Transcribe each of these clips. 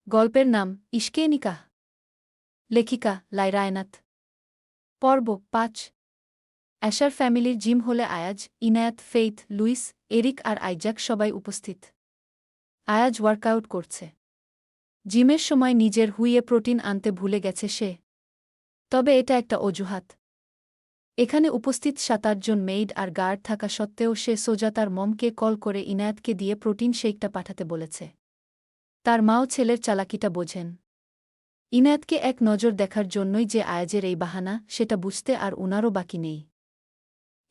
গল্পের নাম ইশকে নিকাহ। লেখিকা লায়রা আয়নাত। পর্ব ৫। অ্যাশার ফ্যামিলির জিম হলে Ayaz, Inayat, Faith, Louis, Eric আর আইজাক সবাই উপস্থিত। আয়াজ ওয়ার্কআউট করছে। জিমের সময় নিজের হুইয়ে প্রোটিন আনতে ভুলে গেছে সে। তবে এটা একটা অজুহাত। এখানে উপস্থিত ৭-৮ জন মেইড আর গার্ড থাকা সত্ত্বেও সে সোজা তার মমকে কল করে ইনায়াতকে দিয়ে প্রোটিন শেকটা পাঠাতে বলেছে। তার মাও ছেলের চালাকিটা বোঝেন। ইনায়াতকে এক নজর দেখার জন্যই যে আয়াজের এই বাহানা, সেটা বুঝতে আর উনারও বাকি নেই।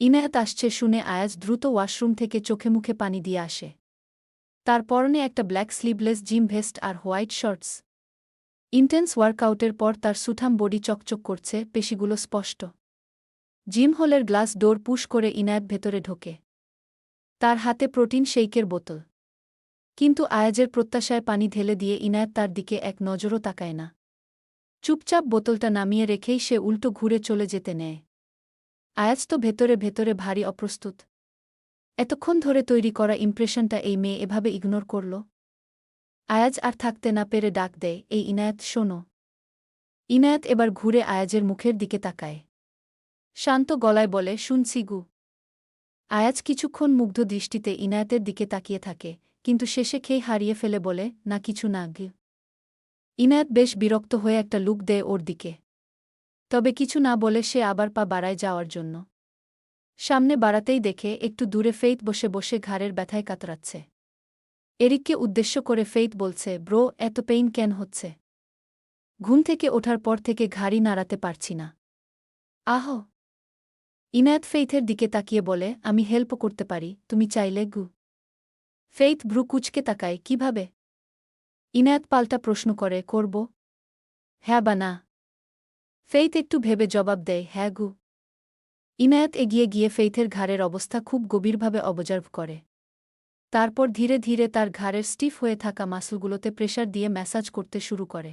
ইনায়াত আসছে শুনে আয়াজ দ্রুত ওয়াশরুম থেকে চোখে মুখে পানি দিয়ে আসে। তার পরনে একটা ব্ল্যাক স্লিভলেস জিম ভেস্ট আর হোয়াইট শর্টস। ইন্টেন্স ওয়ার্কআউটের পর তার সুঠাম বডি চকচক করছে, পেশিগুলো স্পষ্ট। জিম হলের গ্লাস ডোর পুশ করে ইনায়াত ভেতরে ঢোকে। তার হাতে প্রোটিন শেইকের বোতল। কিন্তু আয়াজের প্রত্যাশায় পানি ঢেলে দিয়ে ইনায়াত তার দিকে এক নজরও তাকায় না। চুপচাপ বোতলটা নামিয়ে রেখেই সে উল্টো ঘুরে চলে যেতে নেয়। আয়াজ তো ভেতরে ভেতরে ভারী অপ্রস্তুত। এতক্ষণ ধরে তৈরি করা ইমপ্রেশনটা এই মেয়ে এভাবে ইগনোর করল। আয়াজ আর থাকতে না পেরে ডাক দেয়, এই ইনায়াত, শোনো। ইনায়াত এবার ঘুরে আয়াজের মুখের দিকে তাকায়। শান্ত গলায় বলে, শুনছি গু। আয়াজ কিছুক্ষণ মুগ্ধ দৃষ্টিতে ইনায়াতের দিকে তাকিয়ে থাকে, কিন্তু শেষে খেই হারিয়ে ফেলে বলে, না কিছু না গু। ইনায়াত বেশ বিরক্ত হয়ে একটা লুক দেয় ওর দিকে। তবে কিছু না বলে সে আবার পা বাড়ায় যাওয়ার জন্য। সামনে বাড়াতেই দেখে একটু দূরে ফেইথ বসে বসে ঘাড়ের ব্যথায় কাতরাচ্ছে। এরিককে উদ্দেশ্য করে ফেইথ বলছে, ব্রো, এত পেইন কেন হচ্ছে? ঘুম থেকে ওঠার পর থেকে ঘাড়ি নাড়াতে পারছি না। আহ! ইনায়াত ফেইথের দিকে তাকিয়ে বলে, আমি হেল্প করতে পারি, তুমি চাইলে গু। ফেইথ ব্রু কুচকে তাকায়, কিভাবে? ইনায়াত পাল্টা প্রশ্ন করে, করব? হ্যাঁ বা না? ফেইথ একটু ভেবে জবাব দেয়, হ্যাঁ গু। ইনায়াত এগিয়ে গিয়ে ফেইথের ঘাড়ের অবস্থা খুব গভীরভাবে অবজার্ভ করে। তারপর ধীরে ধীরে তার ঘাড়ের স্টিফ হয়ে থাকা মাসলগুলোতে প্রেশার দিয়ে ম্যাসাজ করতে শুরু করে।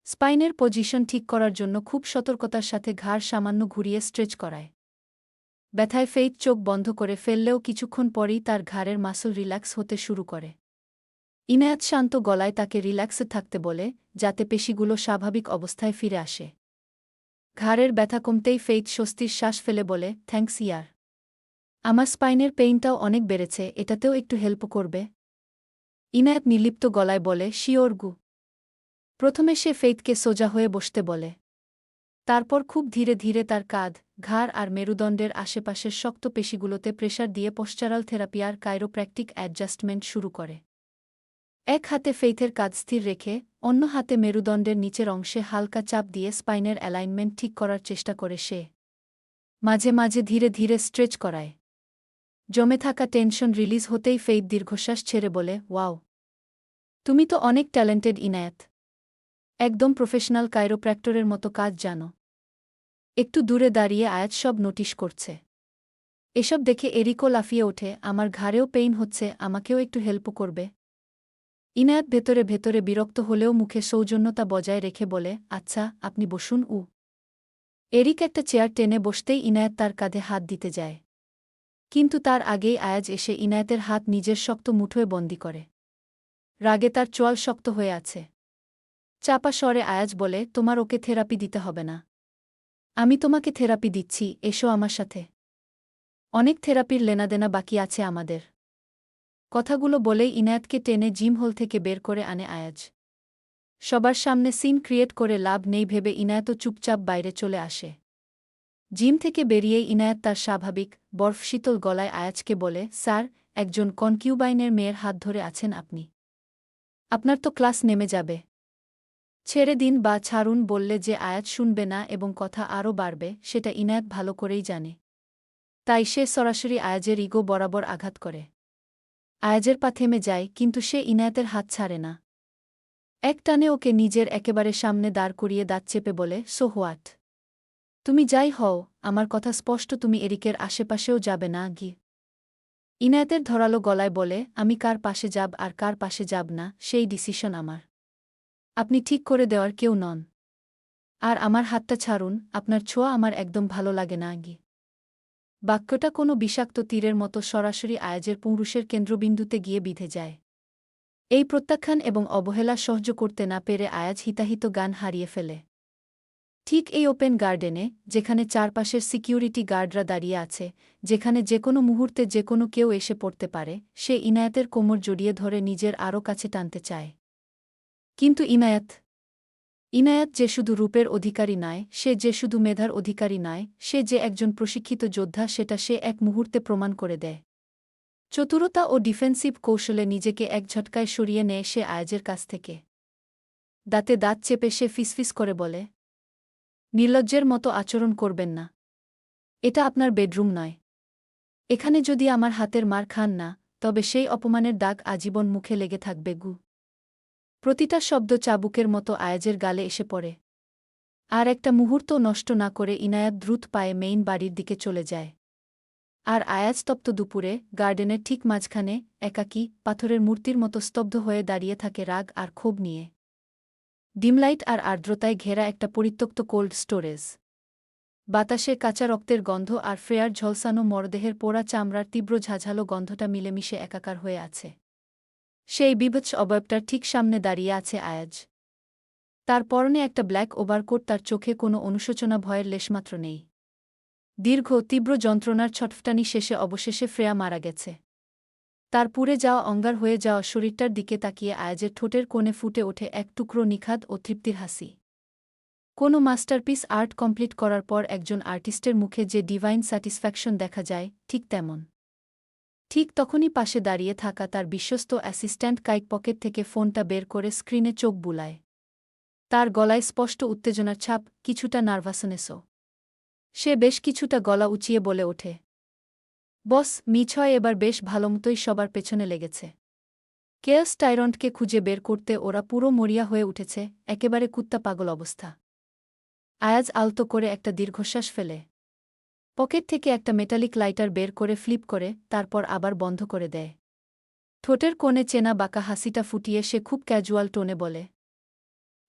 স্পাইনের পজিশন ঠিক করার জন্য খুব সতর্কতার সাথে ঘাড় সামান্য ঘুরিয়ে স্ট্রেচ করায়। ব্যথায় ফেইথ চোখ বন্ধ করে ফেললেও কিছুক্ষণ পরেই তার ঘাড়ের মাসল রিল্যাক্স হতে শুরু করে। ইনায়াত শান্ত গলায় তাকে রিল্যাক্সে থাকতে বলে, যাতে পেশিগুলো স্বাভাবিক অবস্থায় ফিরে আসে। ঘাড়ের ব্যথা কমতেই ফেইথ স্বস্তির শ্বাস ফেলে বলে, থ্যাঙ্কস ইয়ার। আমার স্পাইনের পেইনটাও অনেক বেড়েছে, এটাতেও একটু হেল্প করবে? ইনায়াত নির্লিপ্ত গলায় বলে, শিওর গু। প্রথমে সে ফেইথকে সোজা হয়ে বসতে বলে। তারপর খুব ধীরে ধীরে তার কাঁধ, ঘাড় আর মেরুদণ্ডের আশেপাশের শক্ত পেশিগুলোতে প্রেশার দিয়ে পশ্চারাল থেরাপি আর কাইরোপ্র্যাকটিক অ্যাডজাস্টমেন্ট শুরু করে। এক হাতে ফেইথের কাঁধ স্থির রেখে অন্য হাতে মেরুদণ্ডের নিচের অংশে হালকা চাপ দিয়ে স্পাইনের অ্যালাইনমেন্ট ঠিক করার চেষ্টা করে সে। মাঝে মাঝে ধীরে ধীরে স্ট্রেচ করায়। জমে থাকা টেনশন রিলিজ হতেই ফেইথ দীর্ঘশ্বাস ছেড়ে বলে, ওয়াও! তুমি তো অনেক ট্যালেন্টেড ইনায়াত। একদম প্রফেশনাল কাইরোপ্র্যাক্টরের মতো কাজ জানো। একটু দূরে দাঁড়িয়ে আয়াজ সব নোটিশ করছে। এসব দেখে এরিকও লাফিয়ে ওঠে, আমার ঘাড়েও পেইন হচ্ছে, আমাকেও একটু হেল্প করবে? ইনায়াত ভেতরে ভেতরে বিরক্ত হলেও মুখে সৌজন্যতা বজায় রেখে বলে, আচ্ছা, আপনি বসুন। এরিক একটা চেয়ার টেনে বসতেই ইনায়াত তার কাঁধে হাত দিতে যায়। কিন্তু তার আগেই আয়াজ এসে ইনায়াতের হাত নিজের শক্ত মুঠোয় বন্দি করে। রাগে তার চোয়াল শক্ত হয়ে আছে। চাপা স্বরে আয়াজ বলে, তোমার ওকে থেরাপি দিতে হবে না। আমি তোমাকে থেরাপি দিচ্ছি, এসো আমার সাথে। অনেক থেরাপির লেনাদেনা বাকি আছে আমাদের। কথাগুলো বলেই ইনায়াতকে টেনে জিম হল থেকে বের করে আনে আয়াজ। সবার সামনে সিন ক্রিয়েট করে লাভ নেই ভেবে ইনায়াতও চুপচাপ বাইরে চলে আসে। জিম থেকে বেরিয়েই ইনায়াত তার স্বাভাবিক, বরফশীতল গলায় আয়াজকে বলে, স্যার, একজন কনকিউবাইনের মেয়ের হাত ধরে আছেন আপনি। আপনার তো ক্লাস নেমে যাবে। ছেড়ে দিন বা ছাড়ুন বললে যে আয়াজ শুনবে না এবং কথা আরও বাড়বে, সেটা ইনায়াত ভালো করেই জানে। তাই সে সরাসরি আয়াজের ইগো বরাবর আঘাত করে। আয়াজের পা থেমে যায়, কিন্তু সে ইনায়াতের হাত ছাড়ে না। এক টানে ওকে নিজের একেবারে সামনে দাঁড় করিয়ে দাঁত চেপে বলে, সো হোয়াট? তুমি যাই হও, আমার কথা স্পষ্ট, তুমি এরিকের আশেপাশেও যাবে না গি। ইনায়াতের ধরালো গলায় বলে, আমি কার পাশে যাব আর কার পাশে যাব না, সেই ডিসিশন আমার। আপনি ঠিক করে দেওয়ার কেউ নন। আর আমার হাতটা ছাড়ুন, আপনার ছোঁয়া আমার একদম ভালো লাগে না গি। বাক্যটা কোনো বিষাক্ত তীরের মতো সরাসরি আয়াজের পুরুষের কেন্দ্রবিন্দুতে গিয়ে বিঁধে যায়। এই প্রত্যাখ্যান এবং অবহেলা সহ্য করতে না পেরে আয়াজ হিতাহিত জ্ঞান হারিয়ে ফেলে। ঠিক এই ওপেন গার্ডেনে, যেখানে চারপাশের সিকিউরিটি গার্ডরা দাঁড়িয়ে আছে, যেখানে যেকোনো মুহূর্তে যেকোনো কেউ এসে পড়তে পারে, সে ইনায়াতের কোমর জড়িয়ে ধরে নিজের আরও কাছে টানতে চায়। কিন্তু ইনায়াত যে শুধু রূপের অধিকারী নয়, সে যে শুধু মেধার অধিকারী নয়, সে যে একজন প্রশিক্ষিত যোদ্ধা সেটা সে এক মুহূর্তে প্রমাণ করে দেয়। চতুরতা ও ডিফেন্সিভ কৌশলে নিজেকে এক ঝটকায় সরিয়ে নেয় সে আয়াজের কাছ থেকে। দাঁতে দাঁত চেপে সে ফিসফিস করে বলে, নির্লজ্জের মতো আচরণ করবেন না। এটা আপনার বেডরুম নয়। এখানে যদি আমার হাতের মার খান না, তবে সেই অপমানের দাগ আজীবন মুখে লেগে থাকবে গু। প্রতিটা শব্দ চাবুকের মতো আয়াজের গালে এসে পড়ে। আর একটা মুহূর্ত নষ্ট না করে ইনায়াত দ্রুত পায়ে মেইন বাড়ির দিকে চলে যায়। আর আয়াজ তপ্ত দুপুরে, গার্ডেনের ঠিক মাঝখানে, একাকী, পাথরের মূর্তির মতো স্তব্ধ হয়ে দাঁড়িয়ে থাকে রাগ আর ক্ষোভ নিয়ে। ডিমলাইট আর আর্দ্রতায় ঘেরা একটা পরিত্যক্ত কোল্ড স্টোরেজ। বাতাসে কাঁচা রক্তের গন্ধ আর ফ্রেয়ার ঝলসানো মরদেহের পোড়া চামড়ার তীব্র ঝাঝালো গন্ধটা মিলেমিশে একাকার হয়ে আছে। সেই বিভৎস অবয়বটার ঠিক সামনে দাঁড়িয়ে আছে আয়াজ। তার পরনে একটা ব্ল্যাক ওভারকোট, তার চোখে কোনো অনুশোচনা ভয়ের লেশমাত্র নেই। দীর্ঘ তীব্র যন্ত্রণার ছটফটানি শেষে অবশেষে ফ্রেয়া মারা গেছে। তার পুড়ে যাওয়া অঙ্গার হয়ে যাওয়া শরীরটার দিকে তাকিয়ে আয়াজের ঠোঁটের কোণে ফুটে ওঠে এক টুকরো নিখাদ ও তৃপ্তির হাসি। কোনো মাস্টারপিস আর্ট কমপ্লিট করার পর একজন আর্টিস্টের মুখে যে ডিভাইন স্যাটিসফ্যাকশন দেখা যায়, ঠিক তেমন। ঠিক তখনই পাশে দাঁড়িয়ে থাকা তার বিশ্বস্ত অ্যাসিস্ট্যান্ট কাইক পকেট থেকে ফোনটা বের করে স্ক্রিনে চোখ বুলায়। তার গলায় স্পষ্ট উত্তেজনার ছাপ, কিছুটা নার্ভাসনেসও। সে বেশ কিছুটা গলা উঁচিয়ে বলে ওঠে, বস, মিছয় এবার বেশ ভালোমতোই সবার পেছনে লেগেছে। কেয়াস টাইরন্টকে খুঁজে বের করতে ওরা পুরো মরিয়া হয়ে উঠেছে, একেবারে কুত্তা পাগল অবস্থা। আয়াজ আলতো করে একটা দীর্ঘশ্বাস ফেলে। পকেট থেকে একটা মেটালিক লাইটার বের করে ফ্লিপ করে, তারপর আবার বন্ধ করে দেয়। ঠোঁটের কোণে চেনা বাঁকা হাসিটা ফুটিয়ে সে খুব ক্যাজুয়াল টোনে বলে,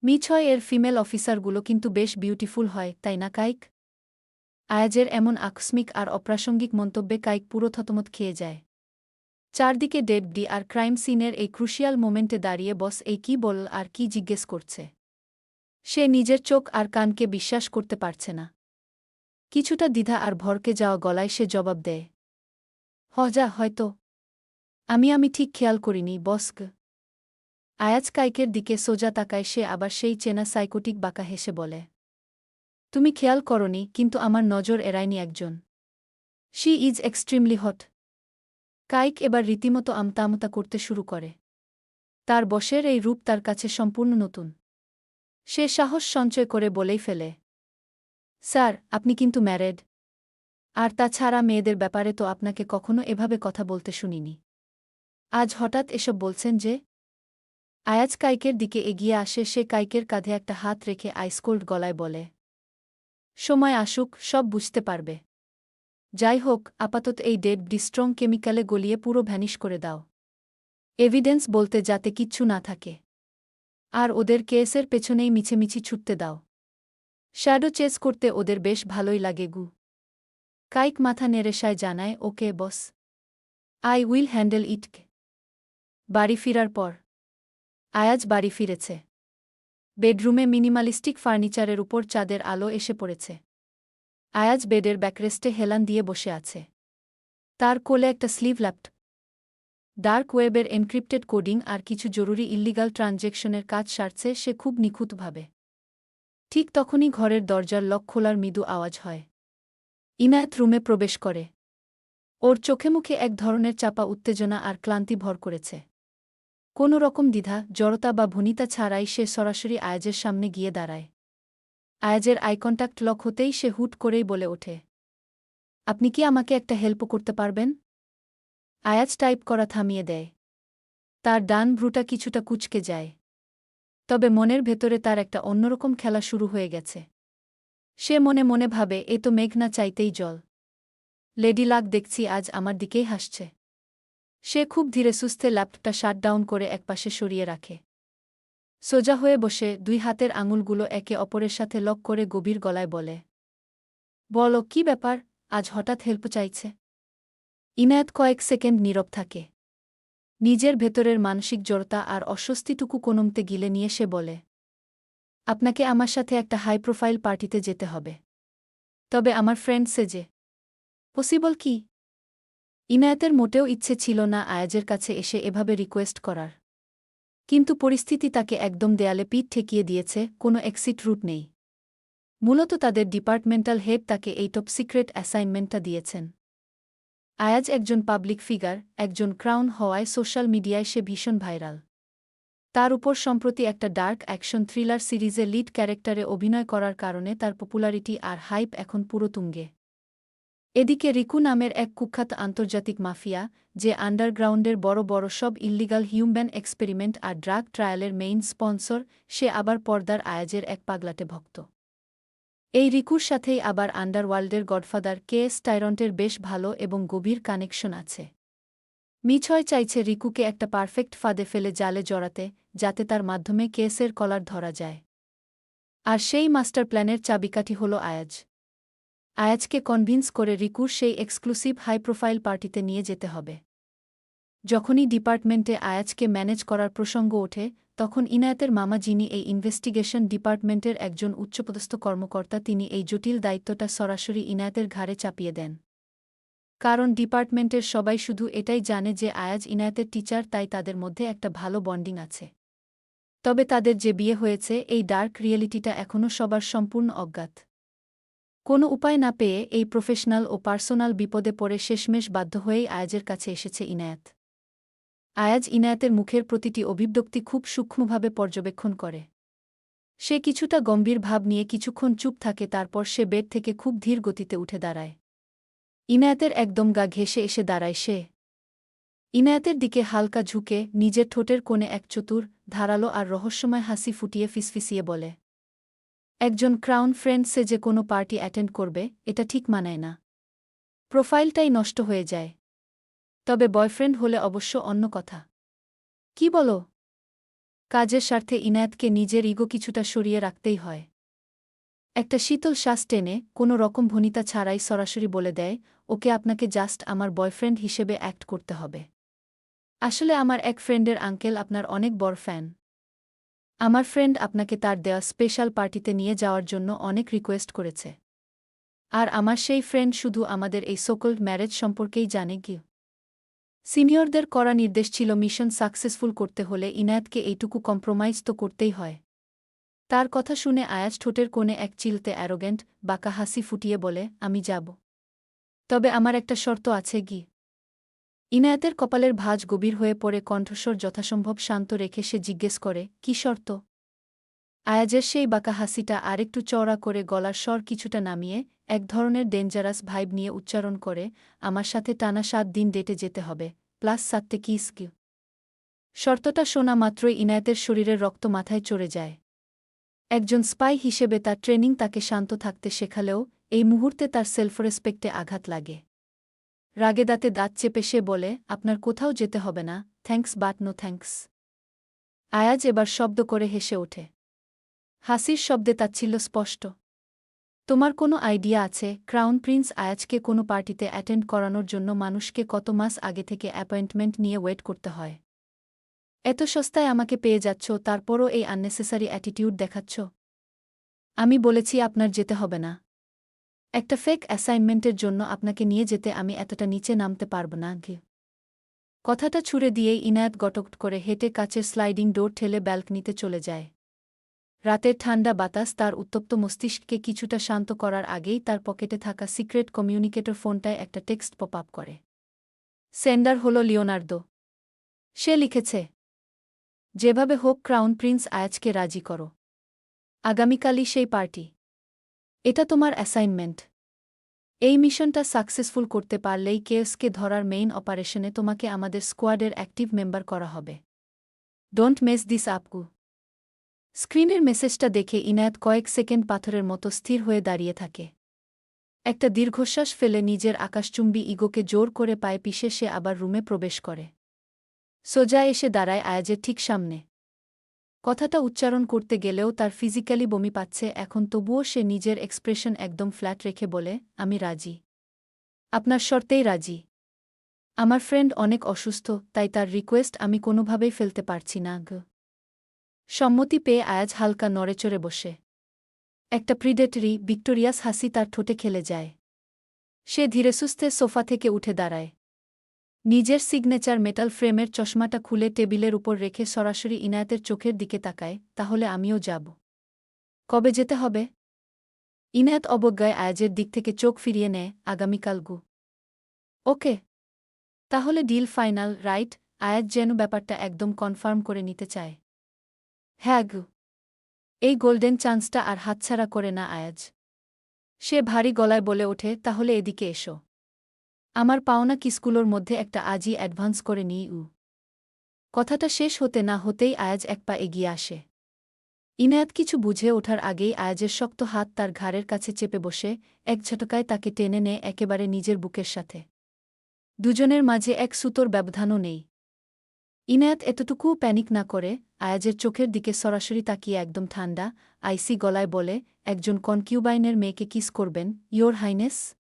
মিছয় এর ফিমেল অফিসারগুলো কিন্তু বেশ বিউটিফুল হয়, তাই না কাইক? আয়াজের এমন আকস্মিক আর অপ্রাসঙ্গিক মন্তব্যে কাইক পুরো থতমত খেয়ে যায়। চারদিকে ডেড বডি আর ক্রাইম সিনের এই ক্রুশিয়াল মোমেন্টে দাঁড়িয়ে বস এই কি বল আর কি জিজ্ঞেস করছে। সে নিজের চোখ আর কানকে বিশ্বাস করতে পারছে না। কিছুটা দ্বিধা আর ভরকে যাওয়া গলায় সে জবাব দেয়, হয়তো। আমি ঠিক খেয়াল করিনি, বসগ। আয়াজ কাইকের দিকে সোজা তাকায় সে আবার সেই চেনা সাইকোটিক বাঁকা হেসে বলে, তুমি খেয়াল করনি, কিন্তু আমার নজর এড়ায়নি একজন। She is extremely hot. কাইক এবার রীতিমতো আমতা করতে শুরু করে। তার বসের এই রূপ তার কাছে সম্পূর্ণ নতুন। সে সাহস সঞ্চয় করে বলেই ফেলে, স্যার, আপনি কিন্তু ম্যারেড। আর তাছাড়া মেয়েদের ব্যাপারে তো আপনাকে কখনো এভাবে কথা বলতে শুনিনি। আজ হঠাৎ এসব বলছেন যে? আয়াজ কাইকের দিকে এগিয়ে আসে, সে কাইকের কাঁধে একটা হাত রেখে আইসকোল্ড গলায় বলে, সময় আসুক, সব বুঝতে পারবে। যাই হোক, আপাতত এই ডেড বডি স্ট্রং কেমিক্যালে গলিয়ে পুরো ভ্যানিশ করে দাও। এভিডেন্স বলতে যাতে কিচ্ছু না থাকে। আর ওদের কেসের পেছনেই মিছেমিছি ছুটতে দাও। শ্যাডো চেস করতে ওদের বেশ ভালোই লাগে গু। কাইক মাথা নেড়েশায় জানায়, okay boss. I will handle it. বাড়ি ফিরার পর আয়াজ বাড়ি ফিরেছে। বেডরুমে মিনিমালিস্টিক ফার্নিচারের উপর চাঁদের আলো এসে পড়েছে। আয়াজ বেডের ব্যাকরেস্টে হেলান দিয়ে বসে আছে। তার কোলে একটা স্লিভ ল্যাপটপ। ডার্ক ওয়েবের এনক্রিপ্টেড কোডিং আর কিছু জরুরি ইল্লিগাল ট্রানজ্যাকশনের কাজ সারছে সে খুব নিখুঁতভাবে। ঠিক তখনই ঘরের দরজার লক খোলার মৃদু আওয়াজ হয়। ইনায়াত রুমে প্রবেশ করে। ওর চোখে মুখে এক ধরনের চাপা উত্তেজনা আর ক্লান্তি ভর করেছে। কোনো রকম দ্বিধা, জড়তা বা ভনিতা ছাড়াই সে সরাসরি আয়াজের সামনে গিয়ে দাঁড়ায়। আয়াজের আই কন্ট্যাক্ট লক হতেই সে হুট করেই বলে ওঠে, আপনি কি আমাকে একটা হেল্প করতে পারবেন? আয়াজ টাইপ করা থামিয়ে দেয়। তার ডান ভ্রুটা কিছুটা কুঁচকে যায়। তবে মনের ভেতরে তার একটা অন্যরকম খেলা শুরু হয়ে গেছে। সে মনে মনে ভাবে, এ তো মেঘ না চাইতেই জল। লেডি লাক দেখছি আজ আমার দিকেই হাসছে। সে খুব ধীরে সুস্থে ল্যাপটপটা শাটডাউন করে একপাশে সরিয়ে রাখে। সোজা হয়ে বসে দুই হাতের আঙুলগুলো একে অপরের সাথে লক করে গভীর গলায় বলে, বলো, কি ব্যাপার, আজ হঠাৎ হেল্প চাইছে? ইনায়াত কয়েক সেকেন্ড নীরব থাকে। নিজের ভেতরের মানসিক জড়তা আর অস্বস্তিটুকু কোনমতে গিলে নিয়ে সে বলে, আপনাকে আমার সাথে একটা হাই প্রোফাইল পার্টিতে যেতে হবে। তবে আমার ফ্রেন্ড সেজে পসিবল কি? ইনায়েতের মোটেও ইচ্ছে ছিল না আয়াজের কাছে এসে এভাবে রিকোয়েস্ট করার। কিন্তু পরিস্থিতি তাকে একদম দেয়ালে পিঠ ঠেকিয়ে দিয়েছে, কোনো এক্সিট রুট নেই। মূলত তাদের ডিপার্টমেন্টাল হেড তাকে এই টপ সিক্রেট অ্যাসাইনমেন্টটা দিয়েছেন। আয়াজ একজন পাবলিক ফিগার, একজন ক্রাউন হওয়ায় সোশ্যাল মিডিয়ায় সে ভীষণ ভাইরাল। তার উপর সম্প্রতি একটা ডার্ক অ্যাকশন থ্রিলার সিরিজে লিড ক্যারেক্টারে অভিনয় করার কারণে তার পপুলারিটি আর হাইপ এখন পুরো তুঙ্গে। এদিকে রিকু নামের এক কুখ্যাত আন্তর্জাতিক মাফিয়া, যে আন্ডারগ্রাউন্ডের বড় বড় সব ইল্লিগাল হিউম্যান এক্সপেরিমেন্ট আর ড্রাগ ট্রায়ালের মেইন স্পন্সর, সে আবার পর্দার আয়াজের এক পাগলাটে ভক্ত। এই রিকুর সাথেই আবার আন্ডারওয়ার্ল্ডের গডফাদার কেএস টাইরন্টের বেশ ভালো এবং গভীর কানেকশন আছে। মিছয় চাইছে রিকুকে একটা পারফেক্ট ফাঁদে ফেলে জালে জড়াতে, যাতে তার মাধ্যমে কেএসের কলার ধরা যায়। আর সেই মাস্টার প্ল্যানের চাবিকাঠি হল আয়াজ। আয়াজকে কনভিন্স করে রিকুর সেই এক্সক্লুসিভ হাই প্রোফাইল পার্টিতে নিয়ে যেতে হবে। যখনই ডিপার্টমেন্টে আয়াজকে ম্যানেজ করার প্রসঙ্গ ওঠে, তখন ইনায়েতের মামা, যিনি এই ইনভেস্টিগেশন ডিপার্টমেন্টের একজন উচ্চপদস্থ কর্মকর্তা, তিনি এই জটিল দায়িত্বটা সরাসরি ইনায়েতের ঘাড়ে চাপিয়ে দেন। কারণ ডিপার্টমেন্টের সবাই শুধু এটাই জানে যে আয়াজ ইনায়েতের টিচার, তাই তাদের মধ্যে একটা ভালো বন্ডিং আছে। তবে তাদের যে বিয়ে হয়েছে, এই ডার্ক রিয়েলিটিটা এখনও সবার সম্পূর্ণ অজ্ঞাত। কোনো উপায় না পেয়ে এই প্রফেশনাল ও পার্সোনাল বিপদে পড়ে শেষমেশ বাধ্য হয়েই আয়াজের কাছে এসেছে ইনায়েত। আয়াজ ইনায়েতের মুখের প্রতিটি অভিব্যক্তি খুব সূক্ষ্মভাবে পর্যবেক্ষণ করে। সে কিছুটা গম্ভীর ভাব নিয়ে কিছুক্ষণ চুপ থাকে, তারপর সে বেড থেকে খুব ধীর গতিতে উঠে দাঁড়ায়। ইনায়েতের একদম গা ঘেঁষে এসে দাঁড়ায় সে। ইনায়েতের দিকে হালকা ঝুঁকে নিজের ঠোঁটের কোণে এক চতুর, ধারালো আর রহস্যময় হাসি ফুটিয়ে ফিসফিসিয়ে বলে, একজন ক্রাউন ফ্রেন্ড সে যে কোনো পার্টি অ্যাটেন্ড করবে, এটা ঠিক মানায় না। প্রোফাইলটাই নষ্ট হয়ে যায়। তবে বয়ফ্রেন্ড হলে অবশ্য অন্য কথা। কি বলো? কাজের স্বার্থে ইনায়েতকে নিজের ইগো কিছুটা সরিয়ে রাখতেই হয়। একটা শীতল শ্বাস টেনে কোনো রকম ভনিতা ছাড়াই সরাসরি বলে দেয়, ওকে, আপনাকে জাস্ট আমার বয়ফ্রেন্ড হিসেবে অ্যাক্ট করতে হবে। আসলে আমার এক ফ্রেন্ডের আঙ্কেল আপনার অনেক বড় ফ্যান। আমার ফ্রেন্ড আপনাকে তার দেওয়া স্পেশাল পার্টিতে নিয়ে যাওয়ার জন্য অনেক রিকোয়েস্ট করেছে। আর আমার সেই ফ্রেন্ড শুধু আমাদের এই সোকল্ড ম্যারেজ সম্পর্কেই জানে কি। সিনিয়রদের করা নির্দেশ ছিল মিশন সাকসেসফুল করতে হলে ইনায়েতকে এইটুকু কম্প্রোমাইজ তো করতেই হয়। তার কথা শুনে আয়াজ ঠোঁটের কোণে এক চিলতে অ্যারোগেন্ট, বাঁকা হাসি ফুটিয়ে বলে, আমি যাব। তবে আমার একটা শর্ত আছে কি। ইনায়েতের কপালের ভাঁজ গভীর হয়ে পড়ে, কণ্ঠস্বর যথাসম্ভব শান্ত রেখে সে জিজ্ঞেস করে, কি শর্ত? আয়াজের সেই বাঁকা হাসিটা আরেকটু চওড়া করে গলার স্বর কিছুটা নামিয়ে এক ধরনের ডেঞ্জারাস ভাইব নিয়ে উচ্চারণ করে, আমার সাথে টানা 7 দিন ডেটে যেতে হবে, প্লাস 7টে কিস কি। শর্তটা শোনা মাত্রই ইনায়েতের শরীরের রক্ত মাথায় চড়ে যায়। একজন স্পাই হিসেবে তার ট্রেনিং তাকে শান্ত থাকতে শেখালেও এই মুহূর্তে তার সেলফ রেসপেক্টে আঘাত লাগে। রাগে দাঁতে দাঁত চেপে সে বলে, আপনার কোথাও যেতে হবে না, থ্যাঙ্কস বাট নো থ্যাঙ্কস। আয়াজ এবার শব্দ করে হেসে ওঠে। হাসির শব্দে তাচ্ছিল্য স্পষ্ট। তোমার কোনো আইডিয়া আছে ক্রাউন প্রিন্স আয়াজকে কোনো পার্টিতে অ্যাটেন্ড করানোর জন্য মানুষকে কত মাস আগে থেকে অ্যাপয়েন্টমেন্ট নিয়ে ওয়েট করতে হয়? এত সস্তায় আমাকে পেয়ে যাচ্ছ, তারপরও এই আননেসেসারি অ্যাটিটিউড দেখাচ্ছ। আমি বলেছি আপনার যেতে হবে না। একটা ফেক অ্যাসাইনমেন্টের জন্য আপনাকে নিয়ে যেতে আমি এতটা নিচে নামতে পারব না। কথাটা ছুড়ে দিয়েই ইনায়েত গটগট করে হেঁটে কাচের স্লাইডিং ডোর ঠেলে ব্যালকনিতে চলে যায়। রাতের ঠান্ডা বাতাস তার উত্তপ্ত মস্তিষ্ককে কিছুটা শান্ত করার আগেই তার পকেটে থাকা সিক্রেট কমিউনিকেটর ফোনটায় একটা টেক্সট পপ আপ করে। সেন্ডার হল লিওনার্দো। সে লিখেছে, যেভাবে হোক ক্রাউন প্রিন্স আয়াজকে রাজি করো। আগামীকালই সেই পার্টি। এটা তোমার অ্যাসাইনমেন্ট। এই মিশনটা সাকসেসফুল করতে পারলেই কেএসকে ধরার মেইন অপারেশনে তোমাকে আমাদের স্কোয়াডের অ্যাক্টিভ মেম্বার করা হবে। Don't mess this up. স্ক্রিনের মেসেজটা দেখে ইনায়েত কয়েক সেকেন্ড পাথরের মতো স্থির হয়ে দাঁড়িয়ে থাকে। একটা দীর্ঘশ্বাস ফেলে নিজের আকাশচুম্বী ইগোকে জোর করে পায়ে পিষে সে আবার রুমে প্রবেশ করে। সোজা এসে দাঁড়ায় আয়াজের ঠিক সামনে। কথাটা উচ্চারণ করতে গেলেও তার ফিজিক্যালি বমি পাচ্ছে এখন, তবুও সে নিজের এক্সপ্রেশন একদম ফ্ল্যাট রেখে বলে, আমি রাজি। আপনার শর্তেই রাজি। আমার ফ্রেন্ড অনেক অসুস্থ, তাই তার রিকোয়েস্ট আমি কোনোভাবেই ফেলতে পারছি না। সম্মতি পেয়ে আয়াজ হালকা নড়েচড়ে বসে। একটা প্রিডেটরি, ভিক্টোরিয়াস হাসি তার ঠোঁটে খেলে যায়। সে ধীরেসুস্থে সোফা থেকে উঠে দাঁড়ায়। নিজের সিগনেচার মেটাল ফ্রেমের চশমাটা খুলে টেবিলের উপর রেখে সরাসরি ইনায়েতের চোখের দিকে তাকায়। তাহলে আমিও যাব। কবে যেতে হবে? ইনায়েত অবজ্ঞায় আয়াজের দিক থেকে চোখ ফিরিয়ে নেয়। আগামীকাল গু। ওকে। তাহলে ডিল ফাইনাল, রাইট? আয়াজ যেন ব্যাপারটা একদম কনফার্ম করে নিতে চায়। হ্যাঁ গু। এই গোল্ডেন চান্সটা আর হাতছাড়া করে না আয়াজ। সে ভারী গলায় বলে ওঠে, তাহলে এদিকে এসো। আমার পাওনা কিসগুলোর মধ্যে একটা আজই অ্যাডভান্স করে নিই। কথাটা শেষ হতে না হতেই আয়াজ এক পা এগিয়ে আসে। ইনায়াত কিছু বুঝে ওঠার আগেই আয়াজের শক্ত হাত তার ঘাড়ের কাছে চেপে বসে এক ঝটকায় তাকে টেনে নেয় একেবারে নিজের বুকের সাথে। দুজনের মাঝে এক সুতোর ব্যবধানও নেই। ইনায়াত এতটুকুও প্যানিক না করে আয়াজের চোখের দিকে সরাসরি তাকিয়ে একদম ঠান্ডা, আইসি গলায় বলে, একজন কনকিউবাইনের মেয়েকে কিস করবেন, ইয়োর হাইনেস?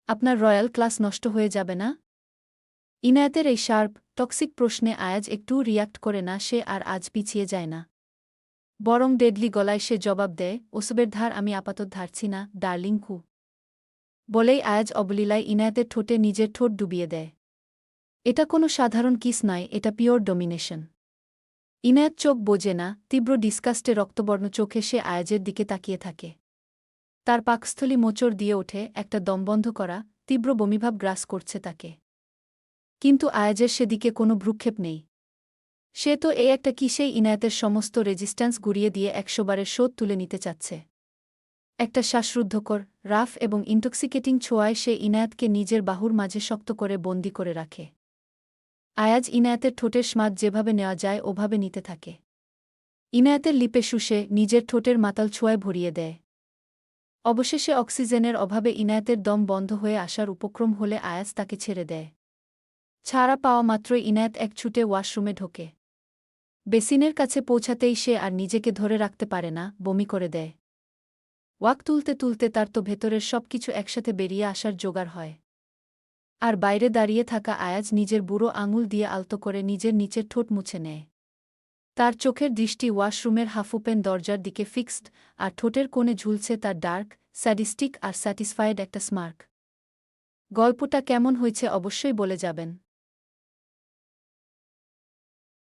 আপনার রয়্যাল ক্লাস নষ্ট হয়ে যাবে না? ইনায়াতের এই শার্প, টক্সিক প্রশ্নে আয়াজ একটুও রিয়াক্ট করে না। সে আর আজ পিছিয়ে যায় না। বরং ডেডলি গলায় সে জবাব দেয়, ওসবের ধার আমি আপাতত ধারছি না, ডার্লিং কু। বলেই আয়াজ অবলীলায় ইনায়াতের ঠোঁটে নিজের ঠোঁট ডুবিয়ে দেয়। এটা কোনো সাধারণ কিস নয়, এটা পিওর ডমিনেশন। ইনায়াত চোখ বোঝে না, তীব্র ডিসকাস্টে রক্তবর্ণ চোখে সে আয়াজের দিকে তাকিয়ে থাকে। তার পাকস্থলী মোচড় দিয়ে ওঠে, একটা দমবন্ধ করা, তীব্র বমিভাব গ্রাস করছে তাকে। কিন্তু আয়াজের সেদিকে কোনো ভ্রুক্ষেপ নেই। সে তো এই একটা কিসেই ইনায়াতের সমস্ত রেজিস্ট্যান্স গুড়িয়ে দিয়ে ১০০ বারের শোধ তুলে নিতে চাচ্ছে। একটা শ্বাসরুদ্ধকর, রাফ এবং ইনটক্সিকেটিং ছোঁয়ায় সে ইনায়াতকে নিজের বাহুর মাঝে শক্ত করে বন্দী করে রাখে। আয়াজ ইনায়াতের ঠোঁটের স্বাদ যেভাবে নেওয়া যায় ওভাবে নিতে থাকে। ইনায়াতের লিপে শুষে নিজের ঠোঁটের মাতাল ছোঁয়ায় ভরিয়ে দেয়। অবশেষে অক্সিজেনের অভাবে ইনায়াতের দম বন্ধ হয়ে আসার উপক্রম হলে আয়াজ তাকে ছেড়ে দেয়। ছাড়া পাওয়া মাত্রই ইনায়াত এক ছুটে ওয়াশরুমে ঢোকে। বেসিনের কাছে পৌঁছাতেই সে আর নিজেকে ধরে রাখতে পারে না, বমি করে দেয়। ওয়াক তুলতে তুলতে তার তো ভেতরের সবকিছু একসাথে বেরিয়ে আসার জোগাড় হয়। আর বাইরে দাঁড়িয়ে থাকা আয়াজ নিজের বুড়ো আঙুল দিয়ে আলতো করে নিজের নিচের ঠোঁট মুছে নেয়। তার চোখের দৃষ্টি ওয়াশরুমের হাফ ওপেন দরজার দিকে ফিক্সড, আর ঠোঁটের কোণে ঝুলছে তার ডার্ক, স্যাডিস্টিক আর স্যাটিসফায়েড একটা স্মার্ক। গল্পটা কেমন হয়েছে অবশ্যই বলে যাবেন।